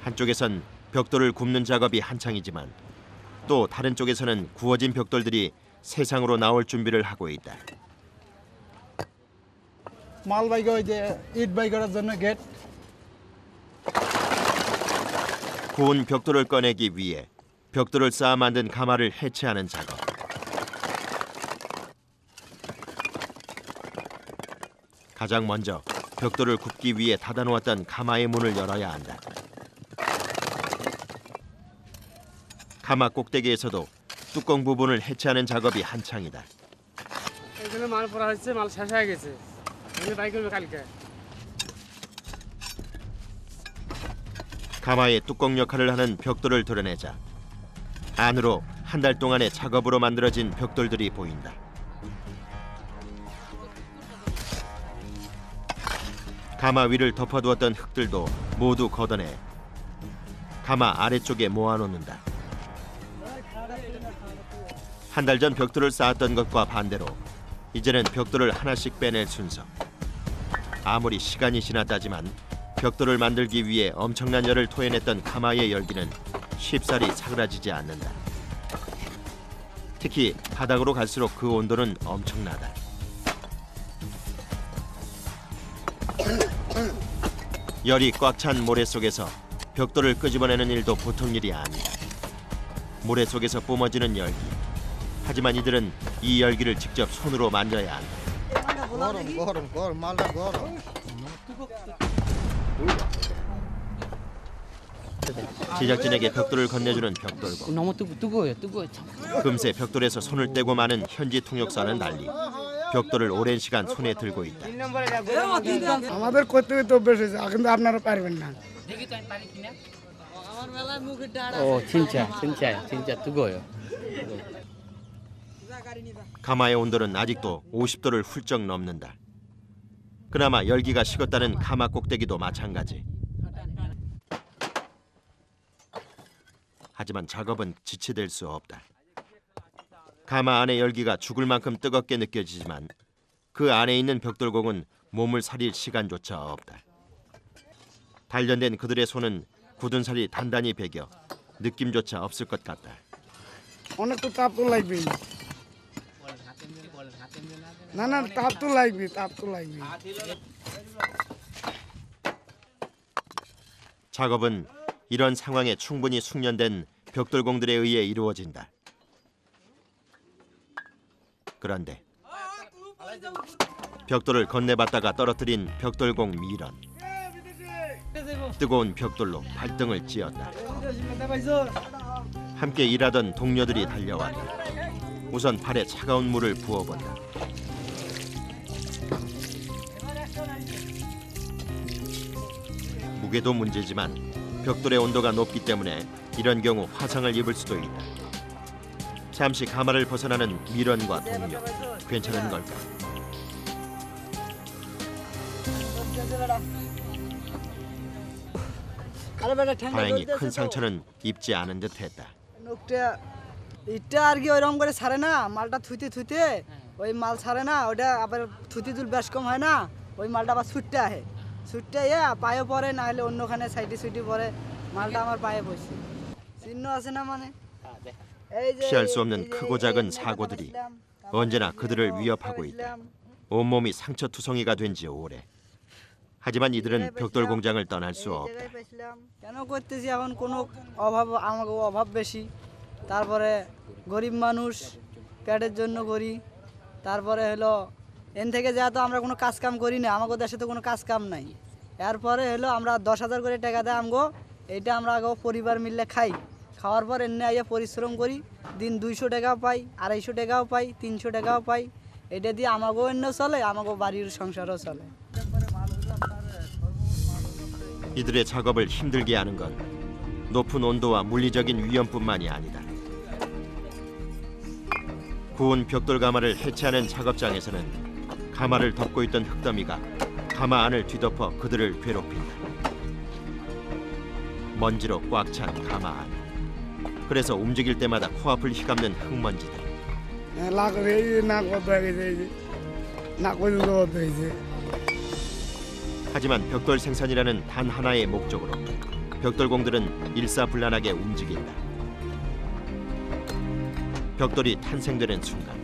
한쪽에선 벽돌을 굽는 작업이 한창이지만 또 다른 쪽에서는 구워진 벽돌들이 세상으로 나올 준비를 하고 있다. মাল বাই করে যে ইট বাই করার জন্য গেট 구운 벽돌을 꺼내기 위해 벽돌을 쌓아 만든 가마를 해체하는 작업. 가장 먼저 벽돌을 굽기 위해 닫아놓았던 가마의 문을 열어야 한다. 가마 꼭대기에서도 뚜껑 부분을 해체하는 작업이 한창이다. এখানে মাল পড়া হচ্ছে মাল শেষ হয়ে গেছে আমি বাই করব কালকে 가마의 뚜껑 역할을 하는 벽돌을 드러내자 안으로 한 달 동안의 작업으로 만들어진 벽돌들이 보인다. 가마 위를 덮어두었던 흙들도 모두 걷어내 가마 아래쪽에 모아놓는다. 한 달 전 벽돌을 쌓았던 것과 반대로 이제는 벽돌을 하나씩 빼낼 순서. 아무리 시간이 지났다지만 벽돌을 만들기 위해 엄청난 열을 토해냈던 가마의 열기는 쉽사리 사그라지지 않는다. 특히 바닥으로 갈수록 그 온도는 엄청나다. 열이 꽉 찬 모래 속에서 벽돌을 끄집어내는 일도 보통 일이 아니다. 모래 속에서 뿜어지는 열기. 하지만 이들은 이 열기를 직접 손으로 만져야 한다. গরম মালটা গরম 제작진에게 벽돌을 건네주는 벽돌공. 너무 뜨거워요. 금세 벽돌에서 손을 떼고 마는 현지 통역사는 달리 벽돌을 오랜 시간 손에 들고 있다. আমাদের করতে তো অভ্যাস হয়েছে কিন্তু আপনারা পারবেন না 진짜 뜨거워요. 가마의 온도는 아직도 50도를 훌쩍 넘는다. 그나마 열기가 식었다는 가마 꼭대기도 마찬가지. 하지만 작업은 지체될 수 없다. 가마 안의 열기가 죽을 만큼 뜨겁게 느껴지지만 그 안에 있는 벽돌공은 몸을 사릴 시간조차 없다. 단련된 그들의 손은 굳은 살이 단단히 배겨 느낌조차 없을 것 같다. অনেক তো তাপ তো লাগবেই না তাপ তো লাগবে 작업은 이런 상황에 충분히 숙련된 벽돌공들에 의해 이루어진다. 그런데 벽돌을 건네봤다가 떨어뜨린 벽돌공 미런. 뜨거운 벽돌로 발등을 찧었다. 함께 일하던 동료들이 달려왔다. 우선 팔에 차가운 물을 부어본다. 무게도 문제지만 벽돌의 온도가 높기 때문에 이런 경우 화상을 입을 수도 있다. 잠시 가마를 벗어나는 미련과 동료. 괜찮은 걸까? 다행히 큰 상처는 입지 않은 듯했다. ইটটা আর কি ওইরকম করে ছাড়ে না মালটা থুইতে ওই মাল ছাড়ে না ওটা আবার থুতি তুল বেশ কম হয় না ওই মালটা আবার ছুটতে আহে ছুটতে পায়ে পড়ে না হলে অন্যখানে সাইডে পড়ে মালটা আমার পায়ে পড়ছে চিহ্ন আছে না মানে 피할 수 없는 크고 작은 사고들이 언제나 그들을 위협하고 있다. 온몸이 상처투성이가 된 지 오래. 하지만 이들은 벽돌 공장을 떠날 수 없다. কেন করতেছি এখন কোনো আমাকে অভাব বেশি তারপরে গরিব মানুষ পেটের জন্য করি তারপরে হলো এন থেকে যেহেতু আমরা কোনো কাজ কাম করি না আমাদের দেশে তো কোনো কাজ কাম নাই এরপরে হলো আমরা 10,000 করে টাকা দেয় আমগো এইটা আমরা আগে পরিবার মিলে খাই খাওয়ার পর এনে আইয়া পরিশ্রম করি দিন 200 টাকাও পাই 250 টাকাও পাই 300 টাকাও পাই এটা দিয়ে আমাগো এনে চলে আমাগো বাড়ির সংসারও চলে 이들의 작업을 힘들게 하는 건 높은 온도와 물리적인 위험뿐만이 아니다. 구운 벽돌 가마를 해체하는 작업장에서는 가마를 덮고 있던 흙더미가 가마 안을 뒤덮어 그들을 괴롭힌다. 먼지로 꽉 찬 가마 안. 그래서 움직일 때마다 코앞을 휘감는 흙먼지들. 하지만 벽돌 생산이라는 단 하나의 목적으로 벽돌공들은 일사불란하게 움직인다. 벽돌이 탄생되는 순간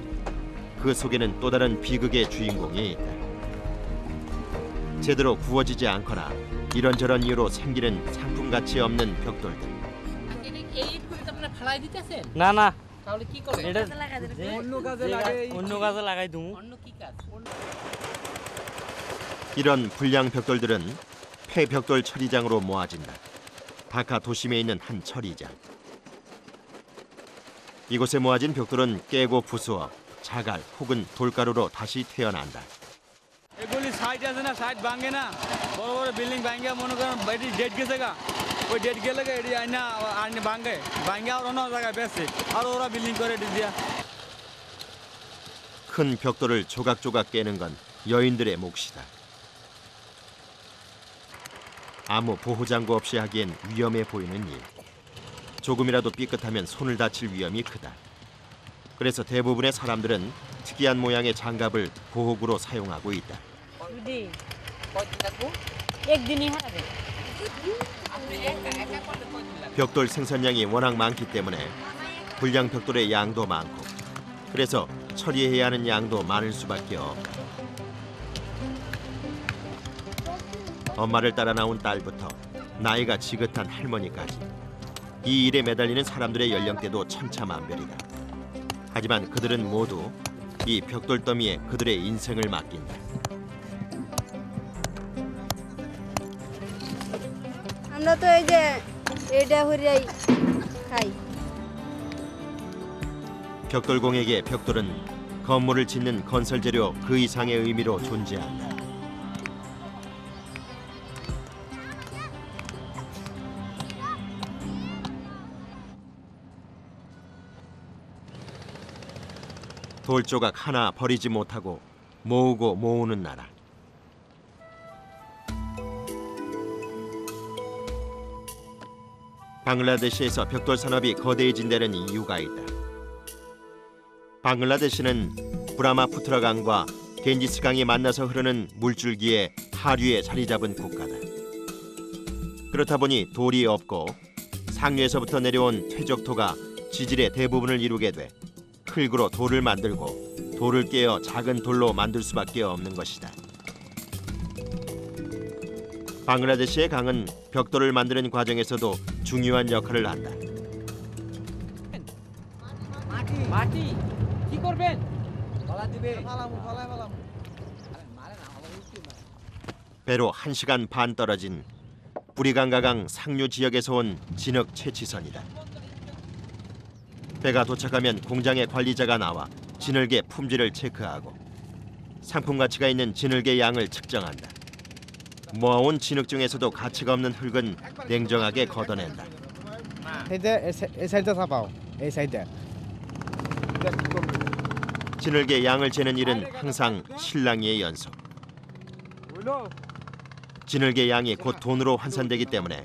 그 속에는 또 다른 비극의 주인공이 있다. 제대로 구워지지 않거나 이런저런 이유로 생기는 상품가치 없는 벽돌들. না না তাহলে কি করবে এটা অন্য কাজে লাগে অন্য কাজে লাগাই দেবো অন্য কি কাজ 이런 불량 벽돌들은 폐벽돌 처리장으로 모아진다. 다카 도심에 있는 한 처리장. 이곳에 모아진 벽돌은 깨고 부수어 자갈 혹은 돌가루로 다시 태어난다. এগুলি সাইড আছে না সাইড ভাঙে না বড় বড় বিল্ডিং ভাঙে মনে করেন বাড়ি ডেট গেছে গা ওই ডেট গেলে এটি আইনা আইনে ভাঙে ভাঙে আর অন্য জায়গায় বেশি আর ওরা বিল্ডিং করে দিয়া 큰 벽돌을 조각조각 깨는 건 여인들의 몫이다. 아무 보호장구 없이 하기엔 위험해 보이는 일. 조금이라도 삐끗하면 손을 다칠 위험이 크다. 그래서 대부분의 사람들은 특이한 모양의 장갑을 보호구로 사용하고 있다. দিদি কয়দিন থাকবো একদিনই হারাবে আপনি একা একা করতে কয়দিন লাগবে 벽돌 생산량이 워낙 많기 때문에 불량 벽돌의 양도 많고 그래서 처리해야 하는 양도 많을 수밖에 없다. 엄마를 따라 나온 딸부터 나이가 지긋한 할머니까지 이 일에 매달리는 사람들의 연령대도 천차만별이다. 하지만 그들은 모두 이 벽돌 더미에 그들의 인생을 맡긴다. আমরা তো এই যে এটা হরিয়াই খাই 벽돌공에게 벽돌은 건물을 짓는 건설 재료 그 이상의 의미로 존재한다. 돌조각 하나 버리지 못하고 모으고 모으는 나라. 방글라데시에서 벽돌 산업이 거대해진 데는 이유가 있다. 방글라데시는 브라마푸트라 강과 겐지스 강이 만나서 흐르는 물줄기의 하류에 자리 잡은 국가다. 그렇다 보니 돌이 없고 상류에서부터 내려온 퇴적토가 지질의 대부분을 이루게 돼 흙으로 돌을 만들고 돌을 깨어 작은 돌로 만들 수밖에 없는 것이다. 방글라데시의 강은 벽돌을 만드는 과정에서도 중요한 역할을 한다. মাটি কি করবেন 배로 1시간 반 떨어진 뿌리강가강 상류 지역에서 온 진흙 채취선이다. 배가 도착하면 공장의 관리자가 나와 진흙의 품질을 체크하고 상품 가치가 있는 진흙의 양을 측정한다. 모아온 진흙 중에서도 가치가 없는 흙은 냉정하게 걷어낸다. এই সাইডটা ছাপাও এই সাইডটা 진흙의 양을 재는 일은 항상 실랑이의 연속. 진흙의 양이 곧 돈으로 환산되기 때문에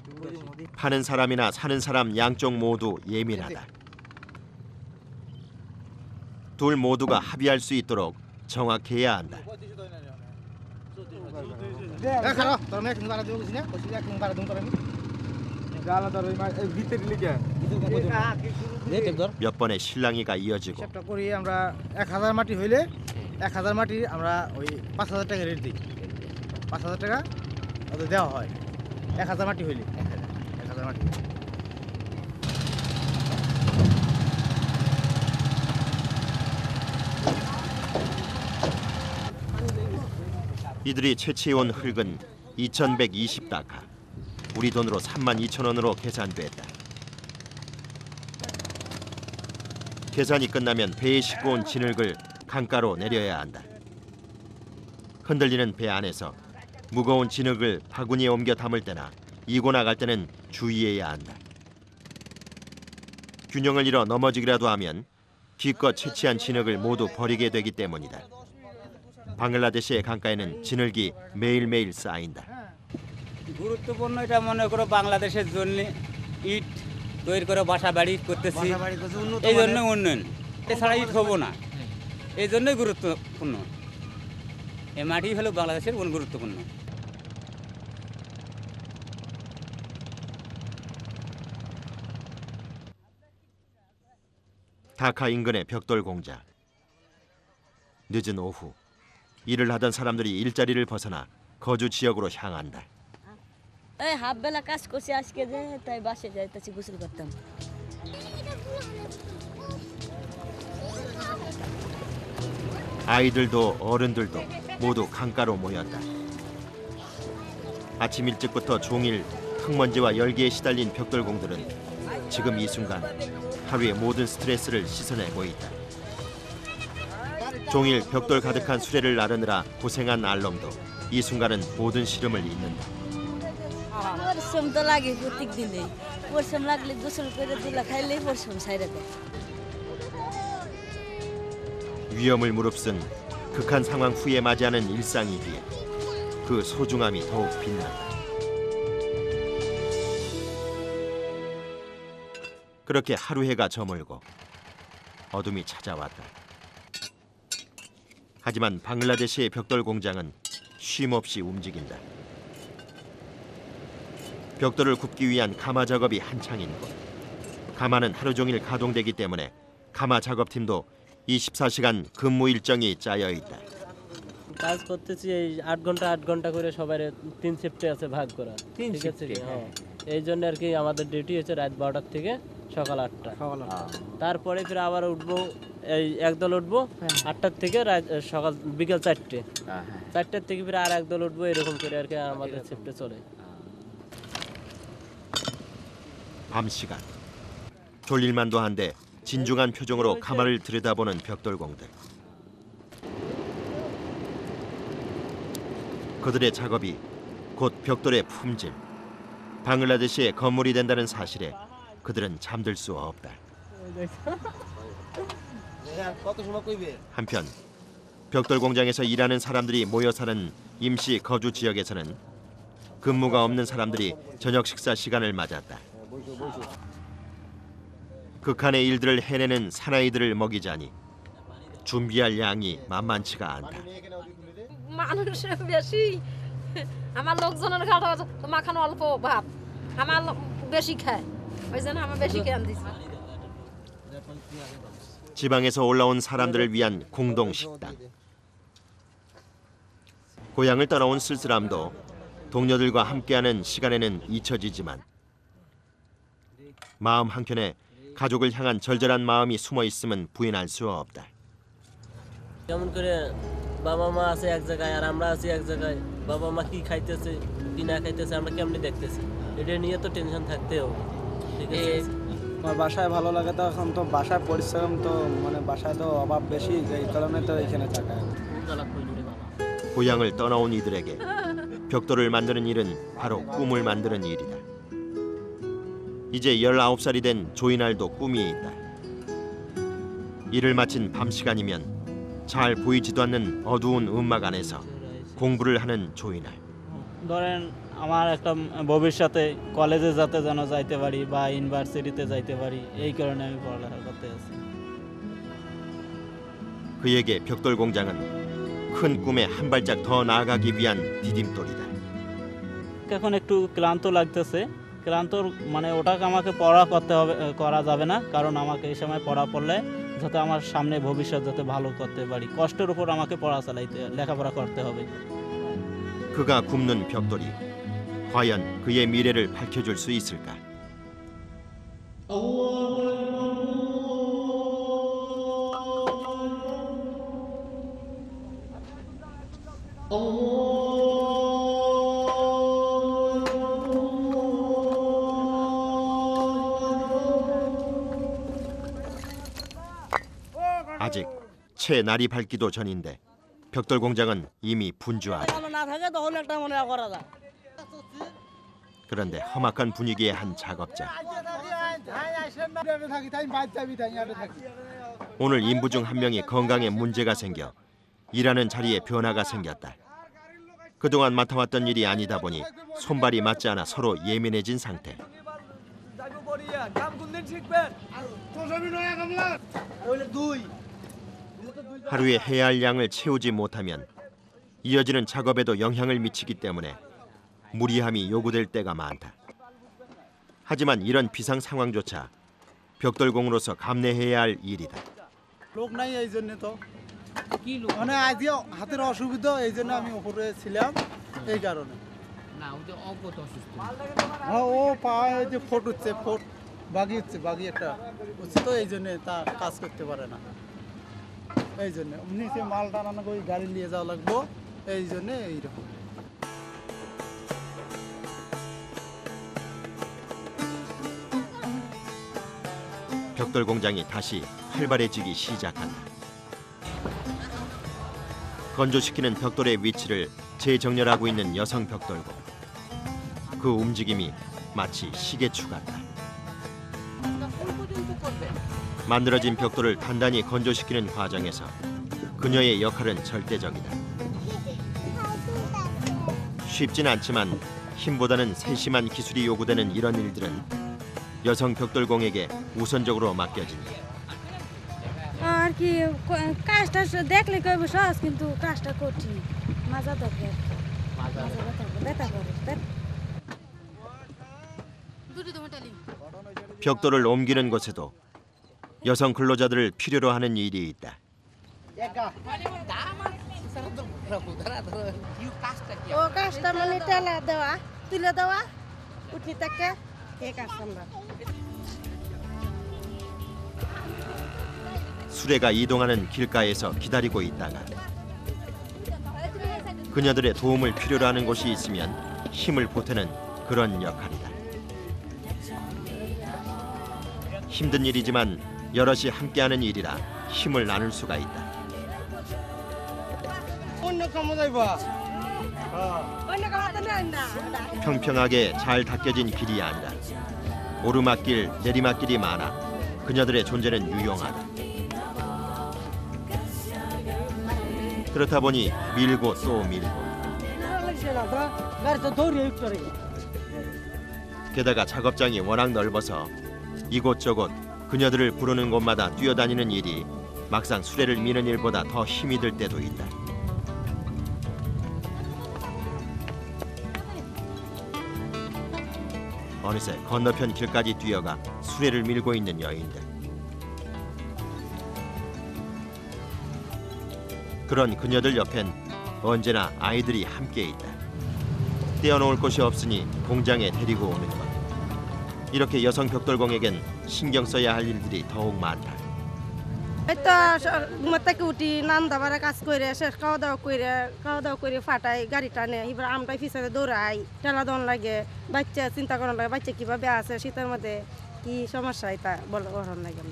파는 사람이나 사는 사람 양쪽 모두 예민하다. 둘 모두가 합의할 수 있도록 정확해야 한다. খারাপ তোর মেয়ে কিংবা দিও কিছু না কইছি না কিংবা দিও তোর আমি গালা তোর এই ভিতরে লিখে 몇 번의 실랑이가 이어지고 হিসাবটা করি আমরা 1000 মাটি হইলে 1000 মাটি আমরা ওই 5000 টাকা রেট দিই 5000 টাকা ওদের দেওয়া হয় 1000 মাটি হইলে 1000 মাটি 이들이 채취해온 흙은 2120다카, 우리 돈으로 32,000원으로 계산됐다. 계산이 끝나면 배에 싣고 온 진흙을 강가로 내려야 한다. 흔들리는 배 안에서 무거운 진흙을 바구니에 옮겨 담을 때나 이고 나갈 때는 주의해야 한다. 균형을 잃어 넘어지기라도 하면 기껏 채취한 진흙을 모두 버리게 되기 때문이다. বাংলাদেশে의 강가에는 진흙이 매일매일 쌓인다. গুরুত্বপূর্ণ এটা মনে করো বাংলাদেশের জন্য ইট তৈরি করে বাসা বাড়ি করতেছি এই জন্য উন্নয়ন এছাড়া ইট হবো না এই জন্যই গুরুত্বপূর্ণ এই মাটি হলো বাংলাদেশের গুরুত্বপূর্ণ 다카 인근의 벽돌 공장. 늦은 오후 일을 하던 사람들이 일자리를 벗어나 거주 지역으로 향한다. এই হাফ বেলা কাজ করছি আজকে যে তাই বাসে যাইতেছি গোসল করতাম। 아이들도 어른들도 모두 강가로 모였다. 아침 일찍부터 종일 흙먼지와 열기에 시달린 벽돌공들은 지금 이 순간 하루의 모든 스트레스를 씻어내고 있다. 종일 벽돌 가득한 수레를 나르느라 고생한 알놈도 이 순간은 모든 시름을 잊는다. পরিশ্রম তো লাগে প্রত্যেক দিনেই, পরিশ্রম লাগলে গোসল করে তুলা খাইলেই পরিশ্রম সাইরে দেয়। 위험을 무릅쓴 극한 상황 후에 맞이하는 일상이기에 그 소중함이 더욱 빛난다. 그렇게 하루 해가 저물고 어둠이 찾아왔다. 하지만 방글라데시의 벽돌 공장은 쉼없이 움직인다. 벽돌을 굽기 위한 가마 작업이 한창인 곳. 가마는 하루 종일 가동되기 때문에 가마 작업팀도 24시간 근무 일정이 짜여 있다. কাজ করতেছি এই 8 ঘন্টা করে সবার 3 শিফটে আছে ভাগ করা। ঠিক আছে হ্যাঁ, এই জন্য আর কি আমাদের ডিউটি হচ্ছে রাত 12টা থেকে সকাল 8টা। তারপরে ফির আবার উঠবো, এই একদল উঠবো 8টার থেকে সকাল বিকেল 4টে। 4টার থেকে ফির আর একদল উঠবো, এরকম করে আর কি আমাদের শিফটে চলে। 밤 시간 졸릴만도 한데 진중한 표정으로 가마를 들여다보는 벽돌공들. 그들의 작업이 곧 벽돌의 품질, 방글라데시의 건물이 된다는 사실에 그들은 잠들 수 없다. 한편 벽돌 공장에서 일하는 사람들이 모여 사는 임시 거주 지역에서는 근무가 없는 사람들이 저녁 식사 시간을 맞았다. 극한의 일들을 해내는 사나이들을 먹이자니 준비할 양이 만만치가 않다. মানুষ বেশি, আমার লোকজনের খাওয়া মাখানো অল্প ভাত, আমার বেশি খায়, ওই জন্য আমার বেশি খেয়ে দিছি। 지방에서 올라온 사람들을 위한 공동 식당. 고향을 떠나온 쓸쓸함도 동료들과 함께하는 시간에는 잊혀지지만 마음 한켠에 가족을 향한 절절한 마음이 숨어 있음은 부인할 수 없다. যেমন করে বাবা মা আছে এক জায়গায় আর আমরা আছি এক জায়গায়, বাবা মা কি খাইতেছে কি না খাইতেছে আমরা কেমনে দেখতেছি, এটা নিয়ে তো টেনশন থাকতে হবে। ঠিক আছে, আমার বাসায় ভালো লাগে তো, এখন তো বাসায় পরিশ্রম তো মানে বাসায় তো অভাব বেশি, এই কারণে তো এখানে থাকা। 고향을 떠나온 이들에게 벽돌을 만드는 일은 바로 꿈을 만드는 일이다. 이제 19살이 된 조이날도 꿈이 있다. 일을 마친 밤 시간이면 잘 보이지도 않는 어두운 음막 안에서 공부를 하는 조이날. ধরেন আমার একটা ভবিষ্যতে কলেজে যাতে যেন যাইতে পারি বা ইউনিভার্সিটিতে যাইতে পারি, এই কারণে আমি পড়ালেখা করতে আছি। 그에게 벽돌 공장은 큰 꿈에 한 발짝 더 나아가기 위한 디딤돌이다. এখন একটু ক্লান্ত লাগতেছে, ক্লান্ত মানে ওটাকে আমাকে পড়া করতে হবে, করা যাবে না, কারণ আমাকে এই সময় পড়া পড়লে যাতে আমার সামনে ভবিষ্যৎ যাতে ভালো করতে পারি, কষ্টের উপর আমাকে পড়া চালাইতে লেখাপড়া করতে হবে। 그가 굽는 벽돌이 과연 그의 미래를 밝혀줄 수 있을까? 아직 채 날이 밝기도 전인데 벽돌 공장은 이미 분주하다. 그런데 험악한 분위기의 한 작업장. 오늘 인부 중 한 명이 건강에 문제가 생겨 일하는 자리에 변화가 생겼다. 그동안 맡아왔던 일이 아니다 보니 손발이 맞지 않아 서로 예민해진 상태. 하루에 해야 할 양을 채우지 못하면 이어지는 작업에도 영향을 미치기 때문에 무리함이 요구될 때가 많다. 하지만 이런 비상 상황조차 벽돌공으로서 감내해야 할 일이다. লোক নাই এই জন্য তো মানে আজকে হাতের অসুবিধা এই জন্য আমি উপরে ছিলাম এই কারণে ও পায়ে যে ফোট হচ্ছে ফোট বাগি একটা হচ্ছে তো এই জন্য তা কাজ করতে পারে না এই জন্য নিচে মাল টানানো করে গাড়ি নিয়ে যাওয়া লাগবো এই জন্য এইরকম 벽돌 공장이 다시 활발해지기 시작한다. 건조시키는 벽돌의 위치를 재정렬하고 있는 여성 벽돌공. 그 움직임이 마치 시계추 같다. 만들어진 벽돌을 단단히 건조시키는 과정에서 그녀의 역할은 절대적이다. 쉽진 않지만 힘보다는 세심한 기술이 요구되는 이런 일들은 여성 벽돌공에게 우선적으로 맡겨진다. আর কি কাজটা দেখলে কইব সহজ কিন্তু কাজটা কঠিন মাজা দেখে ব্যথা করে 벽돌을 옮기는 곳에도 여성 근로자들을 필요로 하는 일이 있다. ও কাজটা মানে টেলা দেওয়া তুলে দেওয়া উঠি থেকে এই কাজটা আমরা 수레가 이동하는 길가에서 기다리고 있다가 그녀들의 도움을 필요로 하는 곳이 있으면 힘을 보태는 그런 역할이다. 힘든 일이지만 여럿이 함께하는 일이라 힘을 나눌 수가 있다. 평평하게 잘 닦여진 길이 아니라 오르막길, 내리막길이 많아 그녀들의 존재는 유용하다. 그렇다 보니 밀고 또 밀고 게다가 작업장이 워낙 넓어서 이곳저곳 그녀들을 부르는 곳마다 뛰어다니는 일이 막상 수레를 미는 일보다 더 힘이 들 때도 있다. 어느새 건너편 길까지 뛰어가 수레를 밀고 있는 여인들. 그런 그녀들 옆엔 언제나 아이들이 함께 있다. 떼어놓을 곳이 없으니 공장에 데리고 오는 것. 이렇게 여성 벽돌공에겐 신경 써야 할 일들이 더욱 많다. এই তো ঘুমার থেকে উঠি নান্দা বাড়া কাজ করে শেষ খাওয়া দাওয়া করে ফাটাই গাড়ি টানে এবার আমরা পিছনে দৌড়াই ঠেলা দন লাগে বাচ্চা চিন্তা করার লাগে বাচ্চা কিভাবে আছে শীতের মধ্যে কি সমস্যা এটা বলা লাগে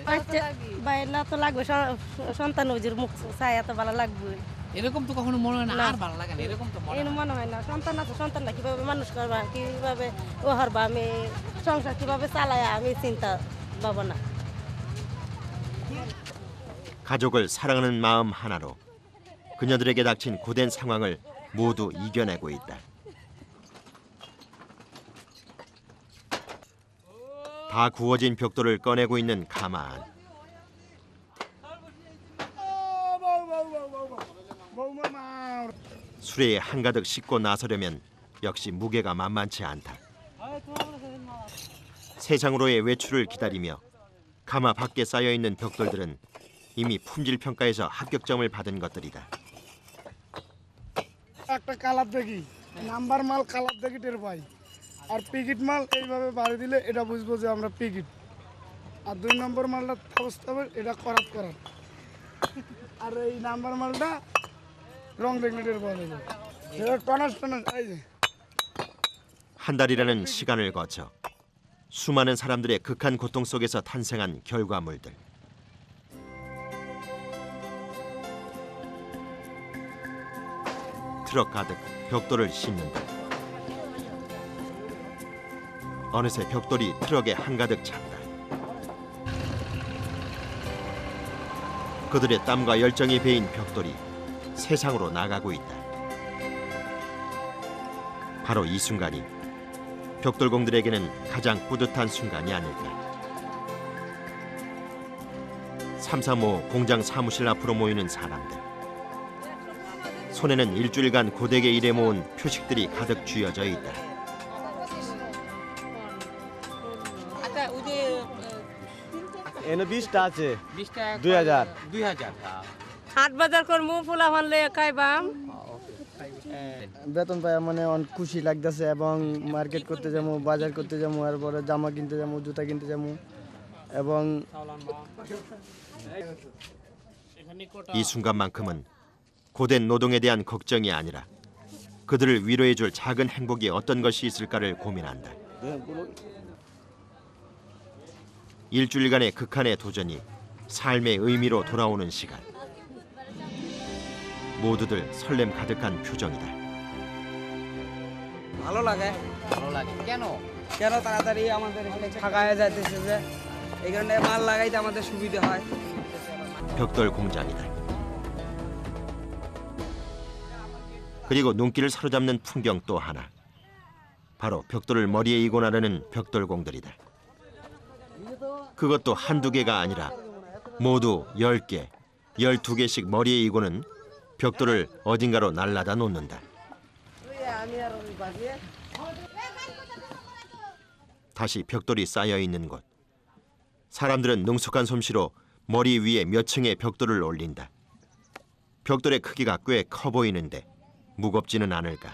বাচ্চা বাইরে তো লাগবে সন্তান ওজির মুখ চাই এত ভালো লাগবে এরকম তো কখনো মনে হয় না আর ভালো লাগে না এরকম তো মনে হয় না সন্তান আছে সন্তানটা কিভাবে মানুষ করবা কিভাবে ও হারবা আমি সংসার কিভাবে চালাই আমি চিন্তা ভাবনা 가족을 사랑하는 마음 하나로 그녀들에게 닥친 고된 상황을 모두 이겨내고 있다. 다 구워진 벽돌을 꺼내고 있는 가만. 수레에 한가득 싣고 나서려면 역시 무게가 만만치 않다. 세상으로의 외출을 기다리며 가마 밖에 쌓여있는 벽돌들은 이미 품질 평가에서 합격점을 받은 것들이다. একটা কালার দেখি নাম্বার মাল কালার দেখি টের পাই আর পিকিট মাল এইভাবে বাড়ি দিলে এটা বুঝবো যে আমরা পিকিট আর 2 নম্বর মালটা অবস্থা হবে এটা করাত আর এই নাম্বার মালটা রং দেখলে টের পাওয়া যাবে এটা টনাস এই যে 한 달이라는 시간을 거쳐 수많은 사람들의 극한 고통 속에서 탄생한 결과물들. 트럭 가득 벽돌을 싣는다. 어느새 벽돌이 트럭에 한가득 찼다. 그들의 땀과 열정이 배인 벽돌이 세상으로 나가고 있다. 바로 이 순간이 벽돌공들에게는 가장 뿌듯한 순간이 아닐까. 335 공장 사무실 앞으로 모이는 사람들. 손에는 일주일간 고되게 일해 모은 표식들이 가득 쥐어져 있다. এনে 20টা আছে 20টা 2000 2000 হাট বাজার করবো পোলা ফানলে খাইবাম বেতন পাই মানে অনেক খুশি লাগতেছে এবং মার্কেট করতে যাবো বাজার করতে যাবো এরপরে জামা কিনতে যাবো জুতা কিনতে যাবো এবং 이 순간만큼은 고된 노동에 대한 걱정이 아니라 그들을 위로해줄 작은 행복이 어떤 것이 있을까를 고민한다. 일주일간의 극한의 도전이 삶의 의미로 돌아오는 시간. 모두들 설렘 가득한 표정이다. ভালো লাগে কেন কেন তাড়াতাড়ি আমাদের এখানে ফাঁকা হয়ে যাইতেছে যে এখানে মাল লাগাইতে আমাদের সুবিধা হয় 벽돌 공장이다. 그리고 눈길을 사로잡는 풍경 또 하나. 바로 벽돌을 머리에 이고 나르는 벽돌공들이다. 그것도 한두 개가 아니라 모두 10개, 12개씩 머리에 이고는 벽돌을 어딘가로 날라다 놓는다. 다시 벽돌이 쌓여 있는 곳. 사람들은 능숙한 솜씨로 머리 위에 몇 층의 벽돌을 올린다. 벽돌의 크기가 꽤 커 보이는데 무겁지는 않을까.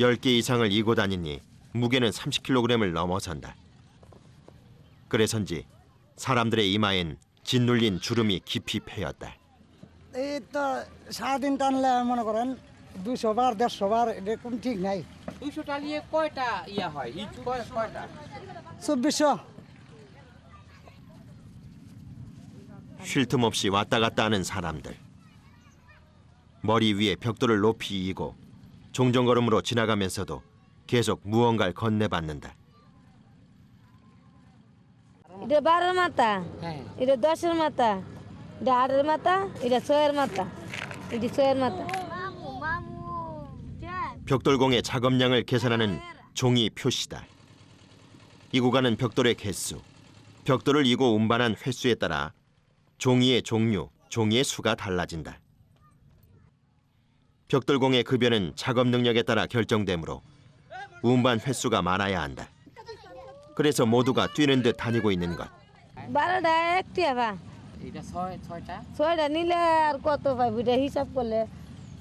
10개 이상을 이고 다니니 무게는 30kg을 넘어선다. 그래서인지 사람들의 이마엔 짓눌린 주름이 깊이 패였다. এই তো সারাদিন টানলে মনে করেন 200 বার 150 বার এরকম ঠিক নাই 200 টা নিয়ে কয়টা ইয়া হয় ইট কয়টা 2400 쉴 틈 없이 왔다 갔다 하는 사람들. 머리 위에 벽돌을 높이 이고 종정걸음으로 지나가면서도 계속 무언가를 건네받는다. এটা 12 মাথা এটা 10 মাথা এটা 8 মাথা এটা 6 মাথা এটা 6 মাথা 벽돌공의 작업량을 계산하는 종이 표시다. 이 구간은 벽돌의 개수, 벽돌을 이고 운반한 횟수에 따라 종이의 종류, 종이의 수가 달라진다. 벽돌공의 급여는 작업 능력에 따라 결정되므로 운반 횟수가 많아야 한다. 그래서 모두가 뛰는 듯 다니고 있는 것. 12টা একটি আবা এটা 6টা 6টা নিলে আর কত পাইব এটা হিসাব করলে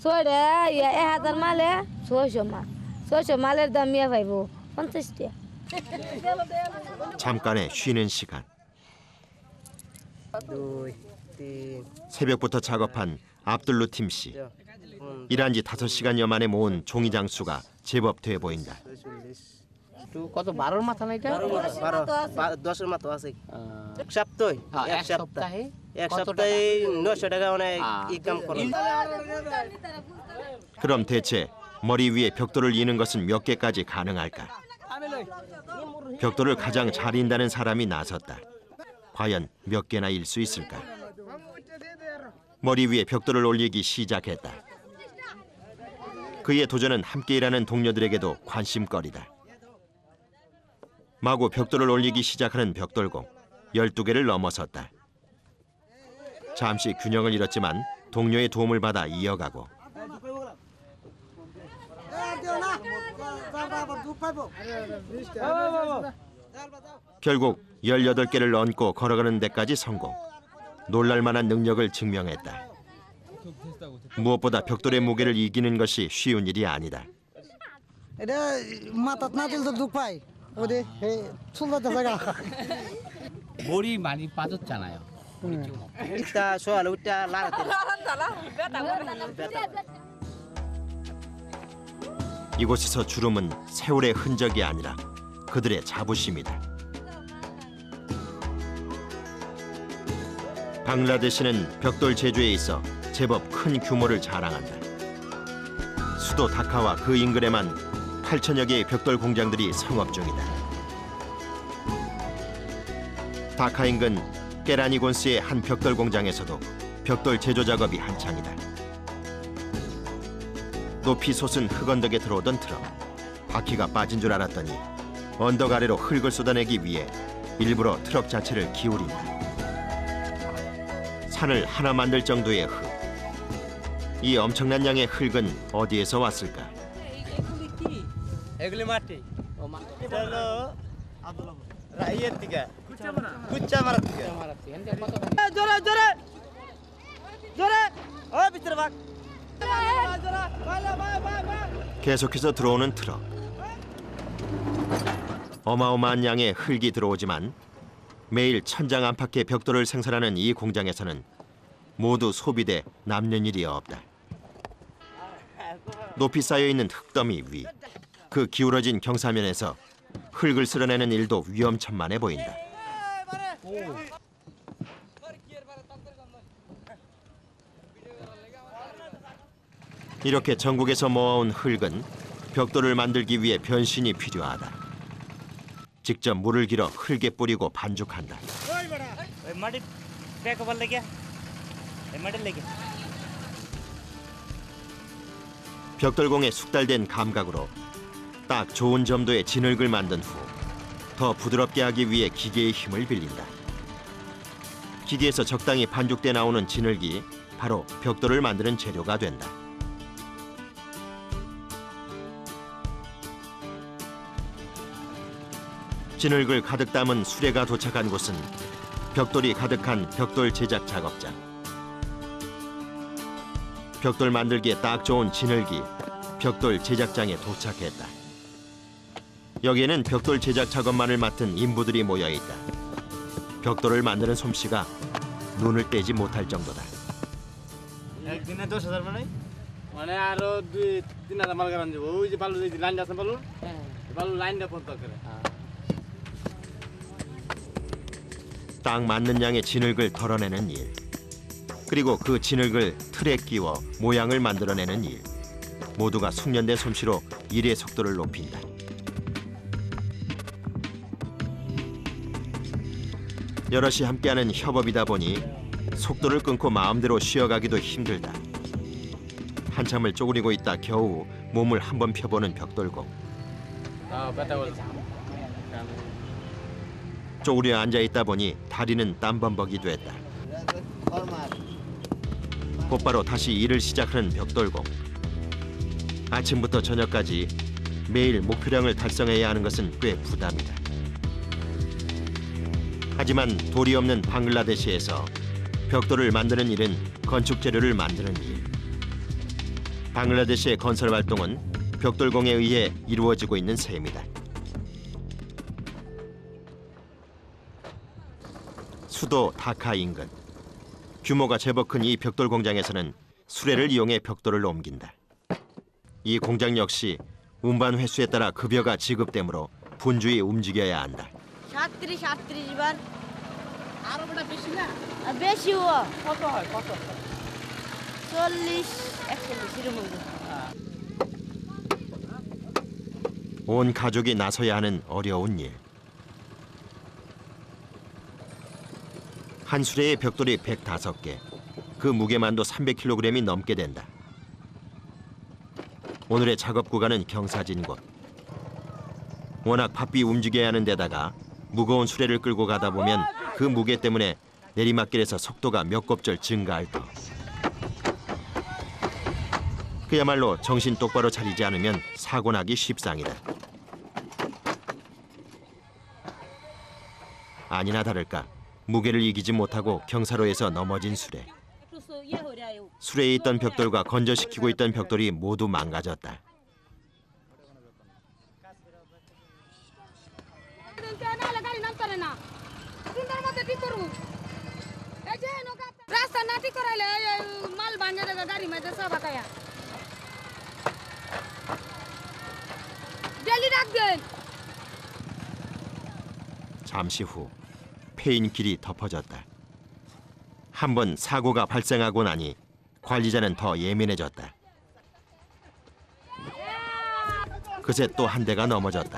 6টা 1000 মালে 600 মাল 600 মালের দাম ইয়া পাইব 50 টাকা 잠깐의 쉬는 시간. 새벽부터 작업한 압둘루팀 씨. 일한 지 5시간여 만에 모은 종이 장수가 제법 돼 보인다. কত 12 মাথা না এটা 10 মাথা আছে এক সপ্তাহে এক সপ্তাহে 900 টাকা মানে ইনকাম করো 그럼 대체 머리 위에 벽돌을 이는 것은 몇 개까지 가능할까? 벽돌을 가장 잘 인다는 사람이 나섰다. 과연 몇 개나 일 수 있을까? 머리 위에 벽돌을 올리기 시작했다. 그의 도전은 함께 일하는 동료들에게도 관심거리다. 마구 벽돌을 올리기 시작하는 벽돌공 12개를 넘어섰다. 잠시 균형을 잃었지만 동료의 도움을 받아 이어가고 결국 18개를 얹고 걸어가는 데까지 성공. 놀랄만한 능력을 증명했다. 무엇보다 벽돌의 무게를 이기는 것이 쉬운 일이 아니다. এটা মাথাত না দিলে তো দুঃখ পাই ওরে হে চুলতে জায়গা বড়ি মানি 빠졌잖아요. 이따 소알 우따 라라테 이곳에서 주름은 세월의 흔적이 아니라 그들의 자부심이다. 방글라데시는 벽돌 제조에 있어 제법 큰 규모를 자랑한다. 수도 다카와 그 인근에만 8천여 개의 벽돌 공장들이 성업 중이다. 다카 인근 깨라니곤스의 한 벽돌 공장에서도 벽돌 제조 작업이 한창이다. 높이 솟은 흙언덕에 들어오던 트럭. 바퀴가 빠진 줄 알았더니 언덕 아래로 흙을 쏟아내기 위해 일부러 트럭 자체를 기울인다. 산을 하나 만들 정도의 흙. 이 엄청난 양의 흙은 어디에서 왔을까? এগুলি মাটি ও মাটি এটা হলো রাইয়ের থেকে কুচ্চা মারার থেকে জোরে জোরে জোরে ও ভিতরে ভাগ 계속해서 들어오는 트럭. 어마어마한 양의 흙이 들어오지만 매일 천장 안팎의 벽돌을 생산하는 이 공장에서는 모두 소비돼 남는 일이 없다. 높이 쌓여있는 흙더미 위, 그 기울어진 경사면에서 흙을 쓸어내는 일도 위험천만해 보인다. 이렇게 전국에서 모아온 흙은 벽돌을 만들기 위해 변신이 필요하다. 직접 물을 길어 흙에 뿌리고 반죽한다. মাটি প্যাক হবার লাগে মাটির লাগে 벽돌공에 숙달된 감각으로 딱 좋은 점도의 진흙을 만든 후 더 부드럽게 하기 위해 기계의 힘을 빌린다. 기계에서 적당히 반죽돼 나오는 진흙이 바로 벽돌을 만드는 재료가 된다. 진흙을 가득 담은 수레가 도착한 곳은 벽돌이 가득한 벽돌 제작 작업장. 벽돌 만들기에 딱 좋은 진흙이 벽돌 제작장에 도착했다. 여기에는 벽돌 제작 작업만을 맡은 인부들이 모여 있다. 벽돌을 만드는 솜씨가 눈을 떼지 못할 정도다. একদিনে 10,000 মানে মানে আরো 2-3 মাল গারান যাব ওই যে বালু এই লাইন আছে বালু বালু লাইনটা পর্যন্ত করে 딱 맞는 양의 진흙을 덜어내는 일. 그리고 그 진흙을 틀에 끼워 모양을 만들어내는 일. 모두가 숙련된 솜씨로 일의 속도를 높인다. 여럿이 함께하는 협업이다 보니 속도를 끊고 마음대로 쉬어가기도 힘들다. 한참을 쪼그리고 있다 겨우 몸을 한번 펴보는 벽돌공. 쪼그려 앉아있다 보니 다리는 땀범벅이 됐다. 곧바로 다시 일을 시작하는 벽돌공. 아침부터 저녁까지 매일 목표량을 달성해야 하는 것은 꽤 부담이다. 하지만 돌이 없는 방글라데시에서 벽돌을 만드는 일은 건축 재료를 만드는 일. 방글라데시의 건설 활동은 벽돌공에 의해 이루어지고 있는 셈이다. 수도 다카 인근. 규모가 제법 큰 이 벽돌 공장에서는 수레를 이용해 벽돌을 옮긴다. 이 공장 역시 운반 횟수에 따라 급여가 지급되므로 분주히 움직여야 한다. 38 বার আরো বড় বেশি না বেশি ও কত হয় কত 40 41 এরকম 온 가족이 나서야 하는 어려운 일. 한 수레의 벽돌이 105개, 그 무게만도 300kg이 넘게 된다. 오늘의 작업 구간은 경사진 곳. 워낙 바삐 움직여야 하는 데다가 무거운 수레를 끌고 가다 보면 그 무게 때문에 내리막길에서 속도가 몇 곱절 증가할 터. 그야말로 정신 똑바로 차리지 않으면 사고 나기 십상이다. 아니나 다를까 무게를 이기지 못하고 경사로에서 넘어진 수레. 수레에 있던 벽돌과 건져시키고 있던 벽돌이 모두 망가졌다. রাস্তা নাটি করাইলে মাল ভাঙে দেবে গাড়ি মাঝে সব আকায়া ডেলি রাখবেন 잠시 후 폐인 길이 덮어졌다. 한 번 사고가 발생하고 나니 관리자는 더 예민해졌다. 그새 또 한 대가 넘어졌다.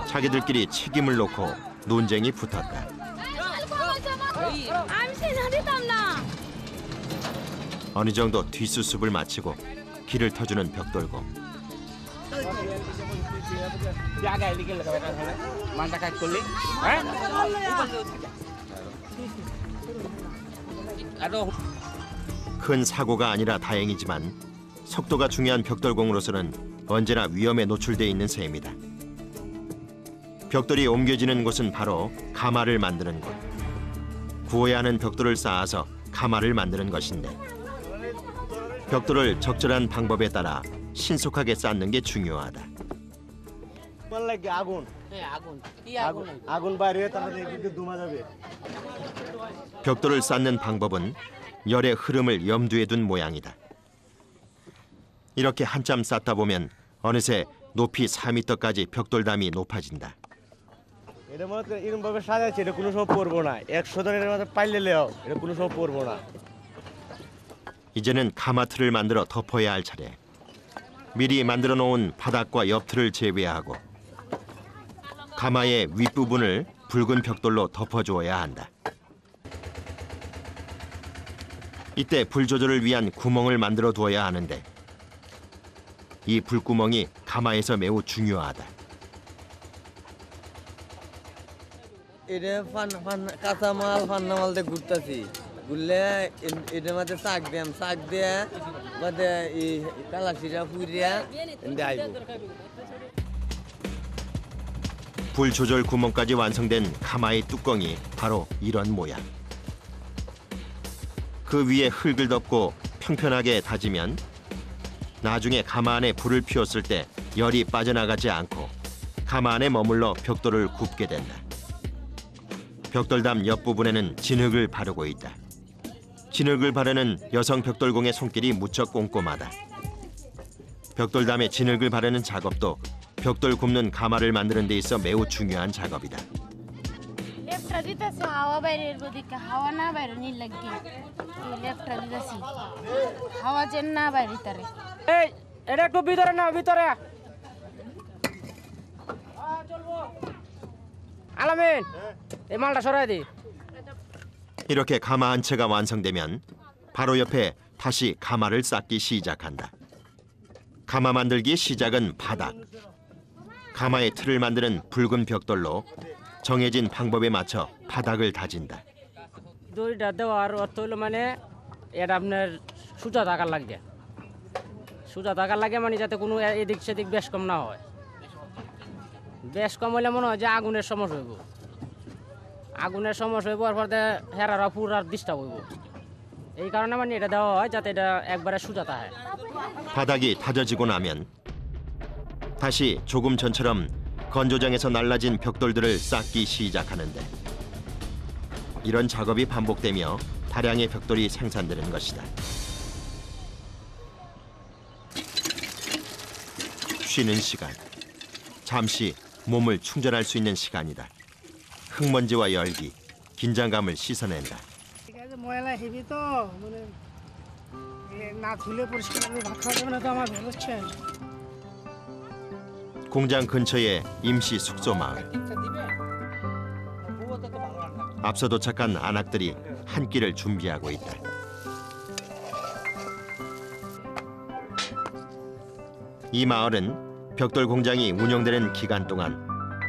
자기들끼리 책임을 놓고 논쟁이 붙었다. 어느 정도 뒷수습을 마치고 길을 터주는 벽돌공. 큰 사고가 아니라 다행이지만 속도가 중요한 벽돌공으로서는 언제나 위험에 노출돼 있는 셈이다. 벽돌이 옮겨지는 곳은 바로 가마를 만드는 곳. 구워야 하는 벽돌을 쌓아서 가마를 만드는 것인데 벽돌을 적절한 방법에 따라 신속하게 쌓는 게 중요하다. 벽돌을 쌓는 방법은 열의 흐름을 염두에 둔 모양이다. 이렇게 한참 쌓다 보면 어느새 높이 4m까지 벽돌담이 높아진다. 이런ভাবে সাজাচ্ছে এটা কোনো সময় পড়বো না 100 ধরনের মতো পাইলেও এটা কোনো সময় পড়বো না. 이제는 가마틀을 만들어 덮어야 할 차례. 미리 만들어 놓은 바닥과 옆틀을 제외하고 가마의 윗부분을 붉은 벽돌로 덮어주어야 한다. 이때 불 조절을 위한 구멍을 만들어 두어야 하는데 이 불구멍이 가마에서 매우 중요하다. এটা কাঁচামাল ফান্নামাল দিয়ে ঘুরতেছি ঘুরলে এটার মধ্যে শাক দিয়াম শাক দিয়ে মধ্যে এই কালাশিরা পুরিয়া আইব. 불 조절 구멍까지 완성된 가마의 뚜껑이 바로 이런 모양. 그 위에 흙을 덮고 평평하게 다지면 나중에 가마 안에 불을 피웠을 때 열이 빠져나가지 않고 가마 안에 머물러 벽돌을 굽게 된다. 벽돌담 옆부분에는 진흙을 바르고 있다. 진흙을 바르는 여성 벽돌공의 손길이 무척 꼼꼼하다. 벽돌담에 진흙을 바르는 작업도 벽돌 굽는 가마를 만드는 데 있어 매우 중요한 작업이다. হাওয়া বাইরের দিকে হাওয়া না বাইরে নি লাগি লেফটটা দিতেছি হাওয়া যেন না বাইরে তারে এই এটা একটু ভিতরে নাও ভিতরে আলামিন এই মালটা সরাই দি. 이렇게 가마 한 채가 완성되면 바로 옆에 다시 가마를 쌓기 시작한다. 가마 만들기의 시작은 바닥. 가마의 틀을 만드는 붉은 벽돌로 정해진 방법에 맞춰 바닥을 다진다. দড়িটা দেওয়ার অর্থ হলো মানে এটা আপনার সোজা থাকার লাগে সোজা থাকার লাগে মানে যাতে কোনো এদিক সেদিক বেশ কম না হয়. বেশ কম হলে মনে হয় যে আগুনের সমস্যা হইব আগুনের সমস্যা হইব আর পরে হেরারা পুরার ডিস্টার্ব হইব এই কারণে মানে এটা দেওয়া হয় যাতে এটা একবারে সোজা থাকে. 바닥이 다져지고 나면 다시 조금 전처럼 건조장에서 날라진 벽돌들을 쌓기 시작하는데 이런 작업이 반복되며 다량의 벽돌이 생산되는 것이다. 쉬는 시간, 잠시 몸을 충전할 수 있는 시간이다. 흙먼지와 열기, 긴장감을 씻어낸다. ময়লা হেবি তো মানে না ধুলে পরিষ্কার করে ভাত খাওয়া যাবে না তো আমার ভুল হচ্ছে. 공장 근처의 임시 숙소 마을. 앞서 도착한 안악들이 한 끼를 준비하고 있다. 이 마을은 벽돌 공장이 운영되는 기간 동안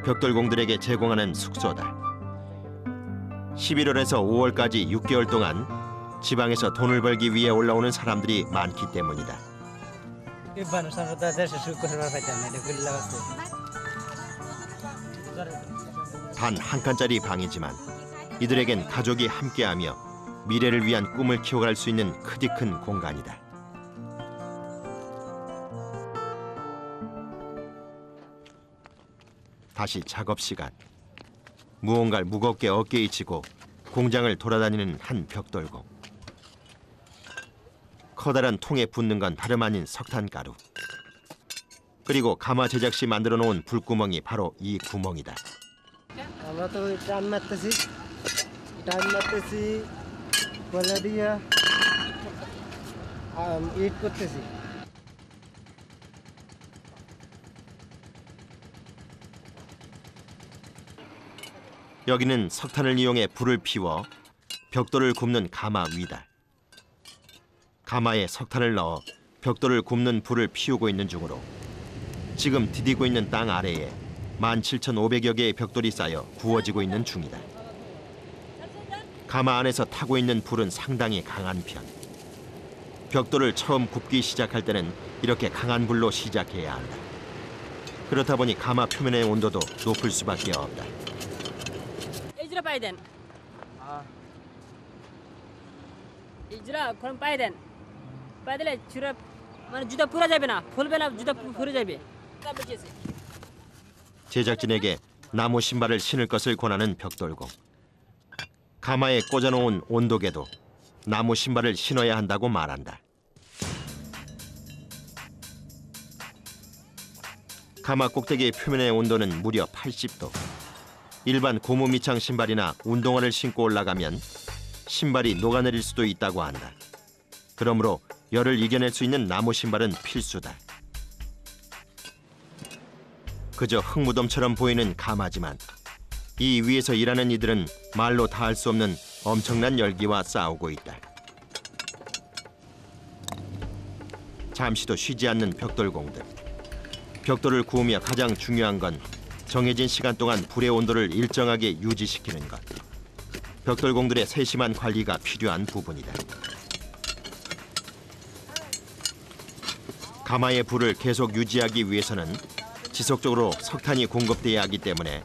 벽돌공들에게 제공하는 숙소다. 11월에서 5월까지 6개월 동안 지방에서 돈을 벌기 위해 올라오는 사람들이 많기 때문이다. 단 한 칸짜리 방이지만 이들에겐 가족이 함께하며 미래를 위한 꿈을 키워갈 수 있는 크디큰 공간이다. 다시 작업 시간. 무언가를 무겁게 어깨에 지고 공장을 돌아다니는 한 벽돌공. 커다란 통에 붓는 건 다름 아닌 석탄가루. 그리고 가마 제작 시 만들어 놓은 불구멍이 바로 이 구멍이다. আমরা তো টান মারতেছি বলে দিয়া ইট করতেছি. 여기는 석탄을 이용해 불을 피워 벽돌을 굽는 가마 위다. 가마에 석탄을 넣어 벽돌을 굽는 불을 피우고 있는 중으로 지금 디디고 있는 땅 아래에 17,500여 개의 벽돌이 쌓여 구워지고 있는 중이다. 가마 안에서 타고 있는 불은 상당히 강한 편. 벽돌을 처음 굽기 시작할 때는 이렇게 강한 불로 시작해야 한다. 그렇다 보니 가마 표면의 온도도 높을 수밖에 없다. 이즈라 পাইদেন 이즈라 그럼 পাইদেন পাইদিলে চুরা মানে জুতা পুরা যাবে না ফুলবে না জুতা ফুরে যাবে তা বেঁচেছে 제작진에게 나무 신발을 신을 것을 권하는 벽돌공. 가마에 꽂아놓은 온도계도 나무 신발을 신어야 한다고 말한다. 가마 꼭대기의 표면의 온도는 무려 80도. 일반 고무 밑창 신발이나 운동화를 신고 올라가면 신발이 녹아내릴 수도 있다고 한다. 그러므로 열을 이겨낼 수 있는 나무 신발은 필수다. 그저 흙무덤처럼 보이는 가마지만 이 위에서 일하는 이들은 말로 다 할 수 없는 엄청난 열기와 싸우고 있다. 잠시도 쉬지 않는 벽돌공들. 벽돌을 구우며 가장 중요한 건 정해진 시간 동안 불의 온도를 일정하게 유지시키는 것. 벽돌공들의 세심한 관리가 필요한 부분이다. 가마의 불을 계속 유지하기 위해서는 지속적으로 석탄이 공급돼야 하기 때문에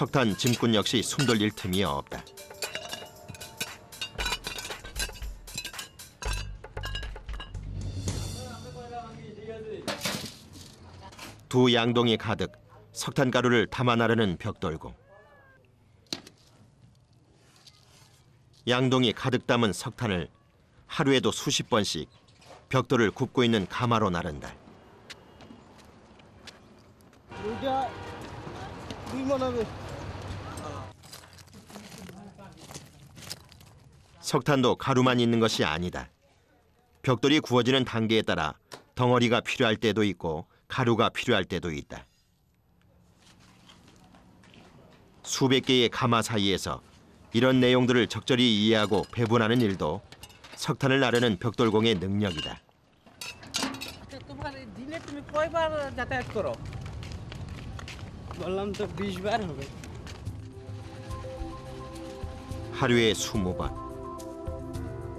석탄 짐꾼 역시 숨 돌릴 틈이 없다. 두 양동이 가득 석탄가루를 담아 나르는 벽돌공. 양동이 가득 담은 석탄을 하루에도 수십 번씩 벽돌을 굽고 있는 가마로 나른다. 석탄도 가루만 있는 것이 아니다. 벽돌이 구워지는 단계에 따라 덩어리가 필요할 때도 있고 가루가 필요할 때도 있다. 수백 개의 가마 사이에서 이런 내용들을 적절히 이해하고 배분하는 일도 석탄을 나르는 벽돌공의 능력이다. দিনে তুমি কয়বার যাতায়াত করো? বললাম তো 20 বার হবে। 하루에 20번.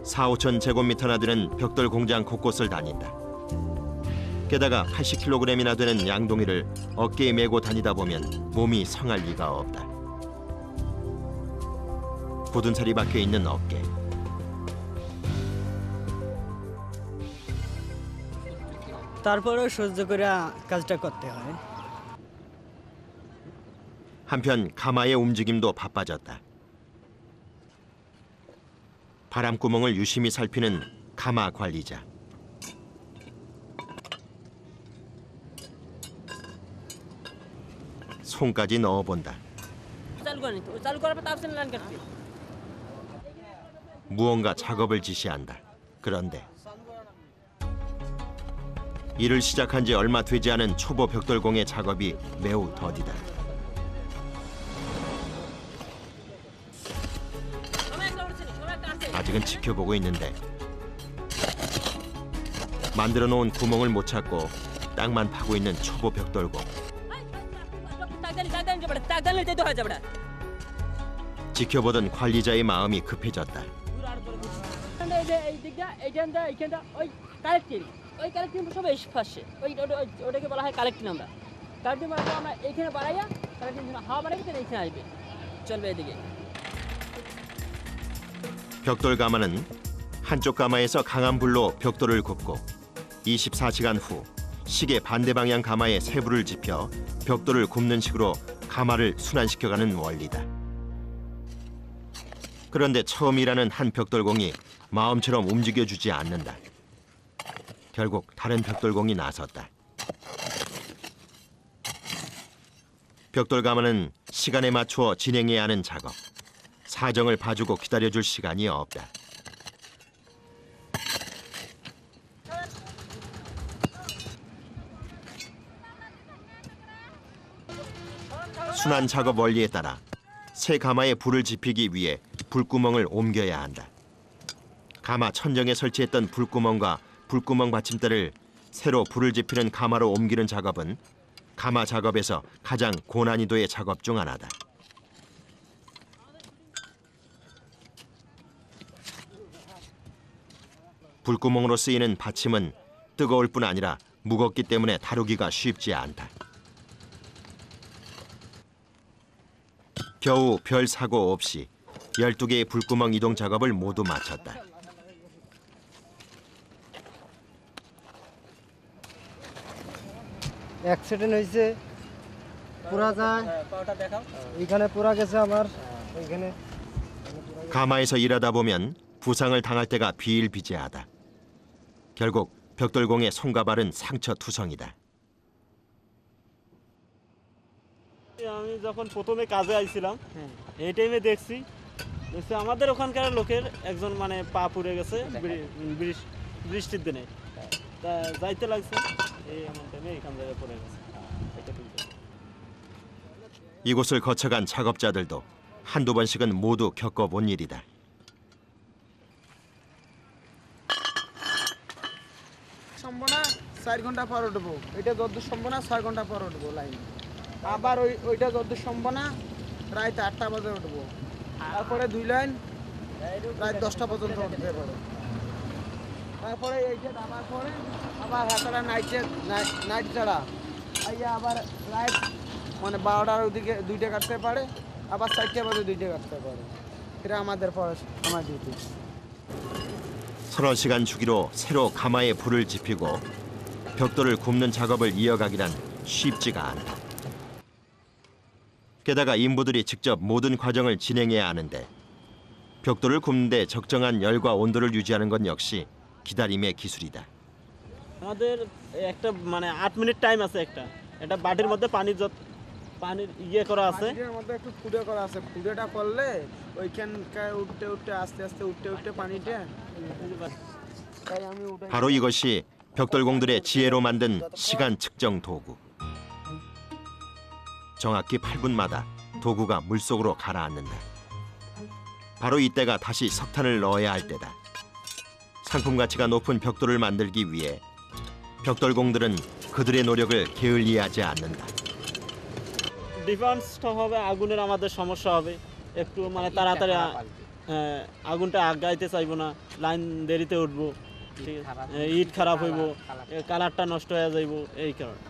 4-5천 제곱미터나 되는 벽돌 공장 곳곳을 다닌다. 게다가 80kg이나 되는 양동이를 어깨에 메고 다니다 보면 몸이 성할 리가 없다. 굳은 살이 박혀 있는 어깨. তারপরেও সহ্য করে কাজটা করতে হয়। 한편 가마의 움직임도 바빠졌다. 바람구멍을 유심히 살피는 가마 관리자. 손까지 넣어본다. 무언가 작업을 지시한다. 그런데 일을 시작한 지 얼마 되지 않은 초보 벽돌공의 작업이 매우 더디다. 아직은 지켜보고 있는데 만들어 놓은 구멍을 못 찾고 땅만 파고 있는 초보 벽돌공. 지켜보던 관리자의 마음이 급해졌다. 벽돌 가마는 한쪽 가마에서 강한 불로 벽돌을 굽고 24시간 후 시계 반대 방향 가마에 새 불을 지펴 벽돌을 굽는 식으로 가마를 순환시켜가는 원리다. 그런데 처음 일하는 한 벽돌공이 마음처럼 움직여주지 않는다. 결국 다른 벽돌공이 나섰다. 벽돌 가마는 시간에 맞추어 진행해야 하는 작업. 사정을 봐주고 기다려줄 시간이 없다. 순환 작업 원리에 따라 새 가마에 불을 지피기 위해 불구멍을 옮겨야 한다. 가마 천정에 설치했던 불구멍과 불구멍 받침대를 새로 불을 지피는 가마로 옮기는 작업은 가마 작업에서 가장 고난이도의 작업 중 하나다. 불구멍으로 쓰이는 받침은 뜨거울 뿐 아니라 무겁기 때문에 다루기가 쉽지 않다. 겨우 별 사고 없이 12개의 불구멍 이동 작업을 모두 마쳤다. অ্যাক্সিডেন্ট হয়েছে পুরা যায় এখানে পুরা গেছে আমার এখানে 가마에서 일하다 보면 부상을 당할 때가 비일비재하다. 결국 벽돌공의 손과 발은 상처투성이다. আমি যখন প্রথমে কাজে আইছিলাম এই টাইমে দেখছি আমাদের ওখানকার লোকের একজন মানে পা পুড়ে গেছে বৃষ্টির দিনে তা যাইতে লাগছে এই এমন টাইমে এখান থেকে পড়ে গেছে। 이곳을 거쳐간 작업자들도 한두 번씩은 모두 겪어본 일이다. সম্ভাবনা 4 ঘন্টা পর উঠবো, এটা যতদূর সম্ভাবনা 6 ঘন্টা পর উঠবো লাইন, আবার ওইটা যতদূর সম্ভাবনা রাত 8টা বাজে উঠবো, তারপরে 2 লাইন রাত 10টা পর্যন্ত উঠতে পারে, তারপরে এইটা নামার পরে আবার হাতারা নাইট ছাড়া আইয়া আবার রাত মানে 12টার ওদিকে 2টা কাটতে পারে, আবার 4টা বাজে 2টা কাটতে পারে। এটা আমাদের আমার ডিউটি। 30시간 주기로 새로 가마에 불을 지피고 벽돌을 굽는 작업을 이어가기란 쉽지가 않다. 게다가 인부들이 직접 모든 과정을 진행해야 하는데 벽돌을 굽는데 적정한 열과 온도를 유지하는 건 역시 기다림의 기술이다. আমাদের একটা মানে 8 মিনিট টাইম আছে, একটা বাটির মধ্যে পানির ইয়ে করা আছে, পানির মধ্যে একটু ফুডে করা আছে, ফুডেটা করলে ওইখানকার উঠতে আস্তে আস্তে উঠতে পানিটা 바로 이것이 벽돌공들의 지혜로 만든 시간 측정 도구. 정확히 8분마다 도구가 물속으로 가라앉는다. 바로 이때가 다시 석탄을 넣어야 할 때다. 상품 가치가 높은 벽돌을 만들기 위해 벽돌공들은 그들의 노력을 게을리하지 않는다. ডিফারেন্সটা হবে আগুনের আমাদের সমস্যা হবে, একটু মানে তাড়াতাড়ি আগুনটা আগাইতে চাইবো না, লাইন দেরিতে উঠবো, ঠিক আছে, ইট খারাপ হইব, কালারটা নষ্ট হয়ে যাইব, এই কারণে।